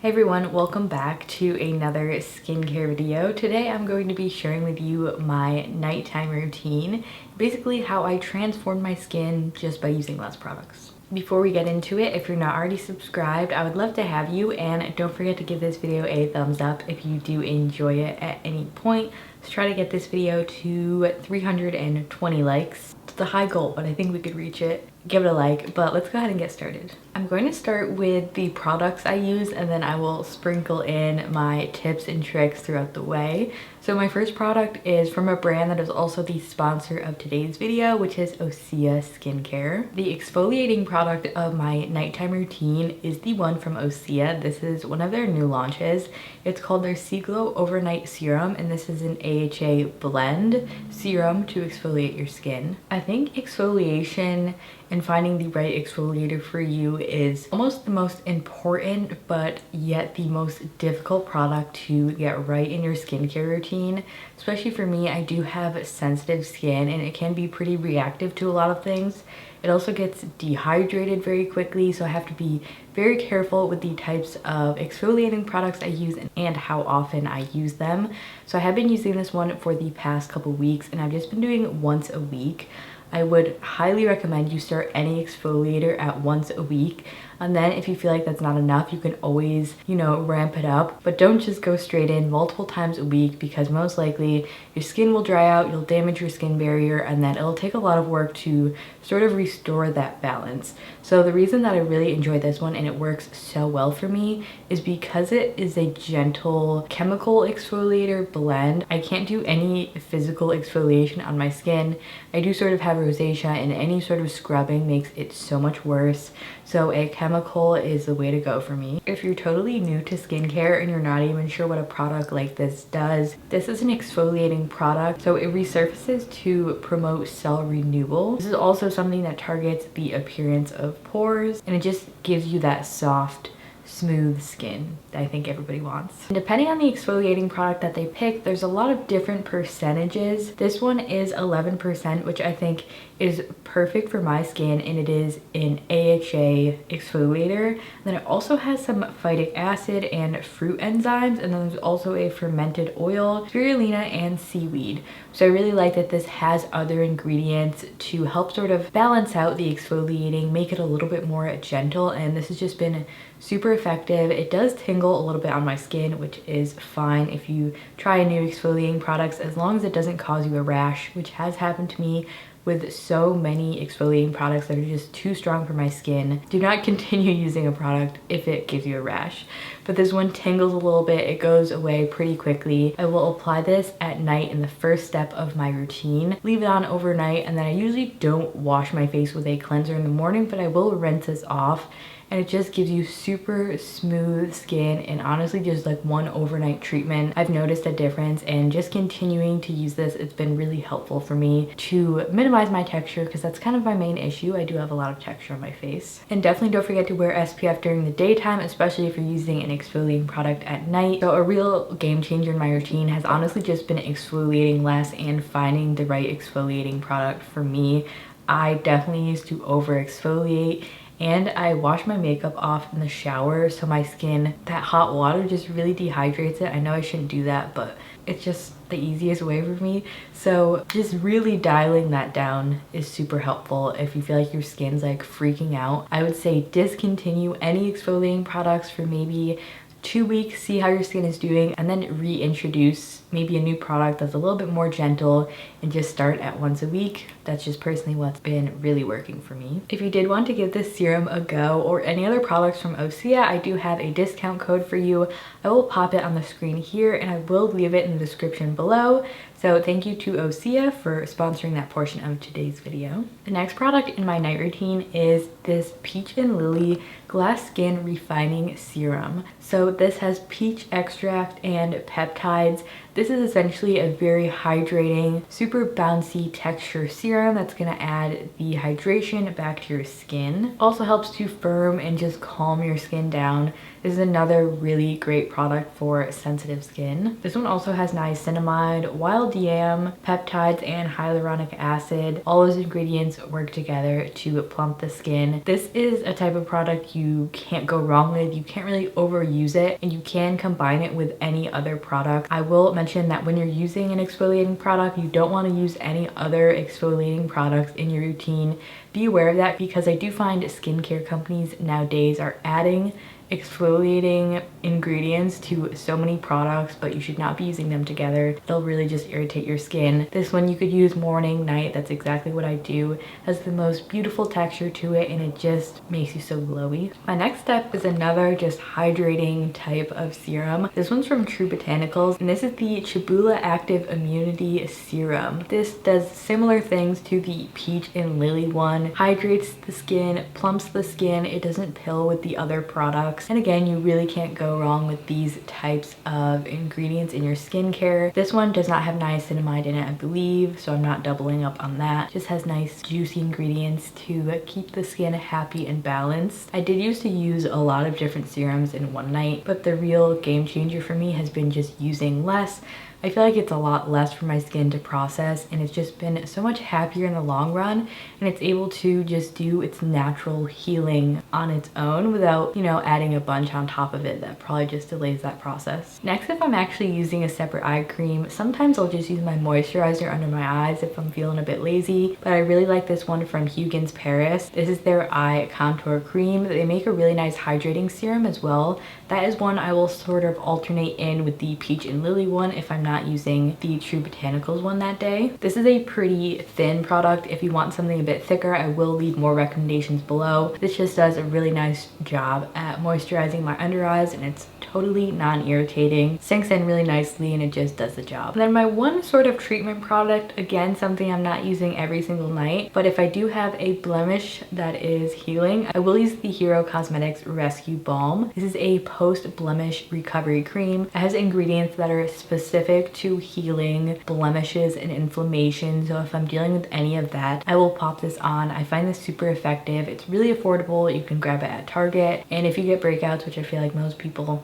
Hey everyone, welcome back to another skincare video. Today I'm going to be sharing with you my nighttime routine, basically how I transformed my skin just by using less products. Before we get into it, if you're not already subscribed, I would love to have you, and don't forget to give this video a thumbs up if you do enjoy it at any point. Let's try to get this video to 320 likes. It's a high goal, but I think we could reach it. Give it a like, but let's go ahead and get started. I'm going to start with the products I use, and then I will sprinkle in my tips and tricks throughout the way. So my first product is from a brand that is also the sponsor of today's video, which is Ocea Skincare. The exfoliating product of my nighttime routine is the one from Ocea. This is one of their new launches. It's called their C-Glow Overnight Serum, and this is an AHA blend serum to exfoliate your skin. I think exfoliation and finding the right exfoliator for you is almost the most important, but yet the most difficult product to get right in your skincare routine. Especially for me, I do have sensitive skin and it can be pretty reactive to a lot of things. It also gets dehydrated very quickly, so I have to be very careful with the types of exfoliating products I use and how often I use them. So I have been using this one for the past couple weeks, and I've just been doing it once a week. I would highly recommend you start any exfoliator at once a week, and then if you feel like that's not enough, you can always, ramp it up. But don't just go straight in multiple times a week, because most likely your skin will dry out, you'll damage your skin barrier, and then it'll take a lot of work to sort of restore that balance. So the reason that I really enjoy this one and it works so well for me is because it is a gentle chemical exfoliator blend. I can't do any physical exfoliation on my skin. I do sort of have rosacea, and any sort of scrubbing makes it so much worse. So a chemical is the way to go for me. If you're totally new to skincare and you're not even sure what a product like this does, this is an exfoliating product. So it resurfaces to promote cell renewal. This is also something that targets the appearance of pores, and it just gives you that soft, smooth skin that I think everybody wants. And depending on the exfoliating product that they pick, there's a lot of different percentages. This one is 11%, which I think is perfect for my skin, and it is an AHA exfoliator. And then it also has some phytic acid and fruit enzymes, and then there's also a fermented oil, spirulina, and seaweed. So I really like that this has other ingredients to help sort of balance out the exfoliating, make it a little bit more gentle, and this has just been super effective. It does tingle a little bit on my skin, which is fine if you try new exfoliating products, as long as it doesn't cause you a rash, which has happened to me with so many exfoliating products that are just too strong for my skin. Do not continue using a product if it gives you a rash. But this one tingles a little bit, it goes away pretty quickly. I will apply this at night in the first step of my routine, leave it on overnight, and then I usually don't wash my face with a cleanser in the morning, but I will rinse this off. And it just gives you super smooth skin, and honestly just like one overnight treatment, I've noticed a difference. And just continuing to use this, it's been really helpful for me to minimize my texture, because that's kind of my main issue. I do have a lot of texture on my face. And definitely don't forget to wear SPF during the daytime, especially if you're using an exfoliating product at night. So a real game changer in my routine has honestly just been exfoliating less and finding the right exfoliating product for me. I definitely used to over exfoliate, and I wash my makeup off in the shower, so my skin, that hot water just really dehydrates it. I know I shouldn't do that, but it's just the easiest way for me. So just really dialing that down is super helpful if you feel like your skin's like freaking out. I would say discontinue any exfoliating products for maybe 2 weeks, see how your skin is doing, and then reintroduce maybe a new product that's a little bit more gentle, and just start at once a week. That's just personally what's been really working for me. If you did want to give this serum a go, or any other products from Ocea, I do have a discount code for you. I will pop it on the screen here, and I will leave it in the description below. So thank you to Ocea for sponsoring that portion of today's video. The next product in my night routine is this Peach and Lily Glass Skin Refining Serum. So this has peach extract and peptides This is essentially a very hydrating, super bouncy texture serum that's gonna add the hydration back to your skin. Also helps to firm and just calm your skin down. This is another really great product for sensitive skin. This one also has niacinamide, wild yam, peptides, and hyaluronic acid. All those ingredients work together to plump the skin. This is a type of product you can't go wrong with. You can't really overuse it, and you can combine it with any other product. I will mention that when you're using an exfoliating product, you don't want to use any other exfoliating products in your routine. Be aware of that, because I do find skincare companies nowadays are adding exfoliating ingredients to so many products, but you should not be using them together. They'll really just irritate your skin. This one you could use morning, night. That's exactly what I do. It has the most beautiful texture to it, and it just makes you so glowy. My next step is another just hydrating type of serum. This one's from True Botanicals, and this is the Chibula Active Immunity Serum. This does similar things to the peach and lily one. Hydrates the skin, plumps the skin. It doesn't pill with the other products. And again, you really can't go wrong with these types of ingredients in your skincare. This one does not have niacinamide in it, I believe, so I'm not doubling up on that. Just has nice juicy ingredients to keep the skin happy and balanced. I did used to use a lot of different serums in one night, but the real game changer for me has been just using less. I feel like it's a lot less for my skin to process, and it's just been so much happier in the long run, and it's able to just do its natural healing on its own without, you know, adding a bunch on top of it that probably just delays that process. Next, if I'm actually using a separate eye cream, sometimes I'll just use my moisturizer under my eyes if I'm feeling a bit lazy, but I really like this one from Huygens Paris. This is their eye contour cream. They make a really nice hydrating serum as well. That is one I will sort of alternate in with the peach and lily one if I'm not using the True Botanicals one that day. This is a pretty thin product. If you want something a bit thicker, I will leave more recommendations below. This just does a really nice job at moisturizing my under eyes, and it's totally non-irritating. Sinks in really nicely, and it just does the job. And then my one sort of treatment product, again, something I'm not using every single night, but if I do have a blemish that is healing, I will use the Hero Cosmetics Rescue Balm. This is a post-blemish recovery cream. It has ingredients that are specific to healing blemishes and inflammation, so if I'm dealing with any of that, I will pop this on. I find this super effective. It's really affordable. You can grab it at Target, and if you get breakouts, which I feel like most people,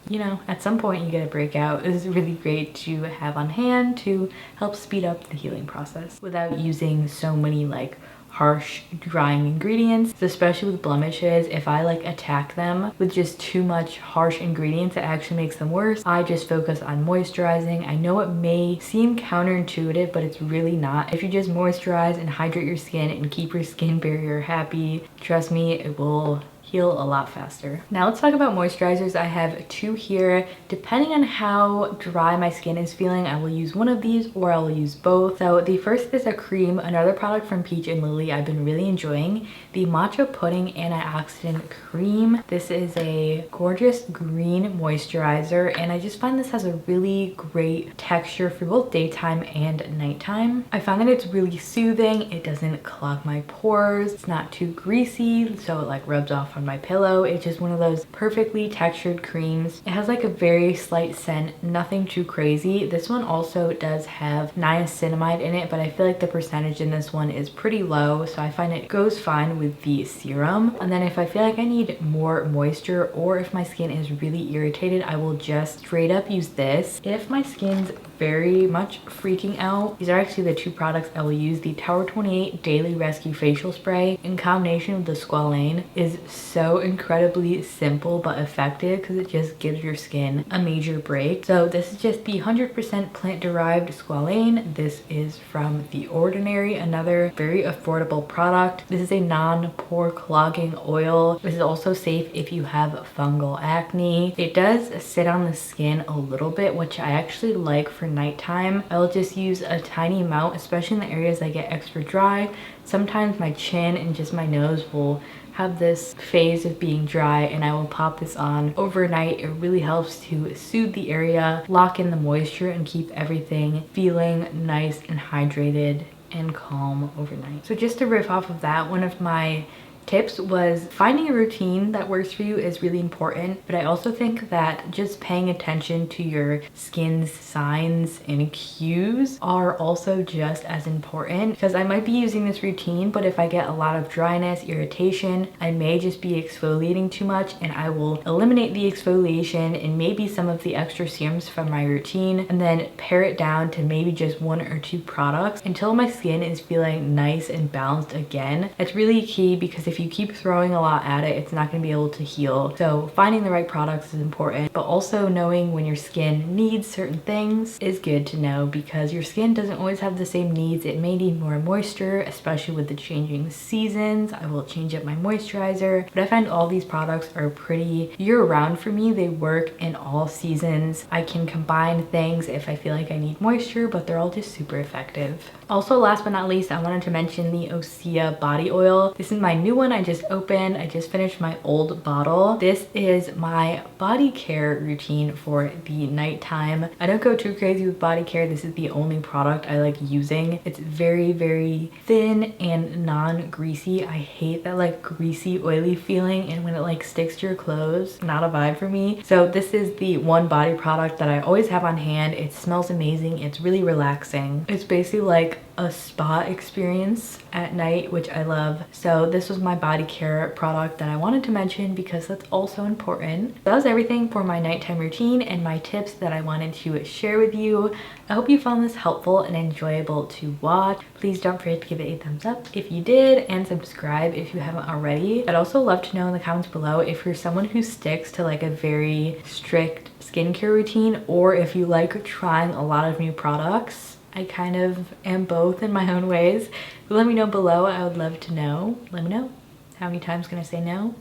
you know, at some point you get a breakout, this is really great to have on hand to help speed up the healing process without using so many like harsh drying ingredients, especially with blemishes. If I like attack them with just too much harsh ingredients, it actually makes them worse. I just focus on moisturizing. I know it may seem counterintuitive, but it's really not. If you just moisturize and hydrate your skin and keep your skin barrier happy, trust me, it will heal a lot faster. Now let's talk about moisturizers. I have two here. Depending on how dry my skin is feeling, I will use one of these or I will use both. So the first is a cream, another product from Peach and Lily I've been really enjoying, the Matcha Pudding Antioxidant Cream. This is a gorgeous green moisturizer, and I just find this has a really great texture for both daytime and nighttime. I find that it's really soothing. It doesn't clog my pores. It's not too greasy, so it like rubs off on my pillow. It's just one of those perfectly textured creams. It has like a very slight scent, nothing too crazy. This one also does have niacinamide in it, but I feel like the percentage in this one is pretty low, so I find it goes fine with the serum. And then if I feel like I need more moisture, or if my skin is really irritated, I will just straight up use this. If my skin's very much freaking out, these are actually the two products I will use. The Tower 28 Daily Rescue Facial Spray in combination with the Squalane is so incredibly simple but effective because it just gives your skin a major break. So this is just the 100% plant-derived Squalane. This is from The Ordinary, another very affordable product. This is a non-pore clogging oil. This is also safe if you have fungal acne. It does sit on the skin a little bit, which I actually like for nighttime. I'll just use a tiny amount, especially in the areas that get extra dry. Sometimes my chin and just my nose will have this phase of being dry, and I will pop this on overnight. It really helps to soothe the area, lock in the moisture, and keep everything feeling nice and hydrated and calm overnight. So just to riff off of that, one of my tips was finding a routine that works for you is really important, but I also think that just paying attention to your skin's signs and cues are also just as important, because I might be using this routine, but if I get a lot of dryness, irritation, I may just be exfoliating too much, and I will eliminate the exfoliation and maybe some of the extra serums from my routine and then pare it down to maybe just 1 or 2 products until my skin is feeling nice and balanced again. It's really key, because if you keep throwing a lot at it, it's not going to be able to heal. So finding the right products is important, but also knowing when your skin needs certain things is good to know, because your skin doesn't always have the same needs. It may need more moisture, especially with the changing seasons. I will change up my moisturizer, but I find all these products are pretty year-round for me. They work in all seasons. I can combine things if I feel like I need moisture, but they're all just super effective. Also, last but not least, I wanted to mention the Ocea Body Oil. This is my new one I just opened. I just finished my old bottle. This is my body care routine for the nighttime. I don't go too crazy with body care. This is the only product I like using. It's very, very thin and non-greasy. I hate that like greasy, oily feeling, and when it like sticks to your clothes, not a vibe for me. So this is the one body product that I always have on hand. It smells amazing. It's really relaxing. It's basically like a spa experience at night, which I love. So this was my body care product that I wanted to mention because that's also important. That was everything for my nighttime routine and my tips that I wanted to share with you. I hope you found this helpful and enjoyable to watch. Please don't forget to give it a thumbs up if you did, and subscribe if you haven't already. I'd also love to know in the comments below if you're someone who sticks to like a very strict skincare routine, or if you like trying a lot of new products. I kind of am both in my own ways. But let me know below. I would love to know. Let me know. How many times can I say no?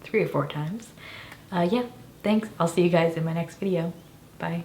3 or 4 times. Yeah, thanks. I'll see you guys in my next video.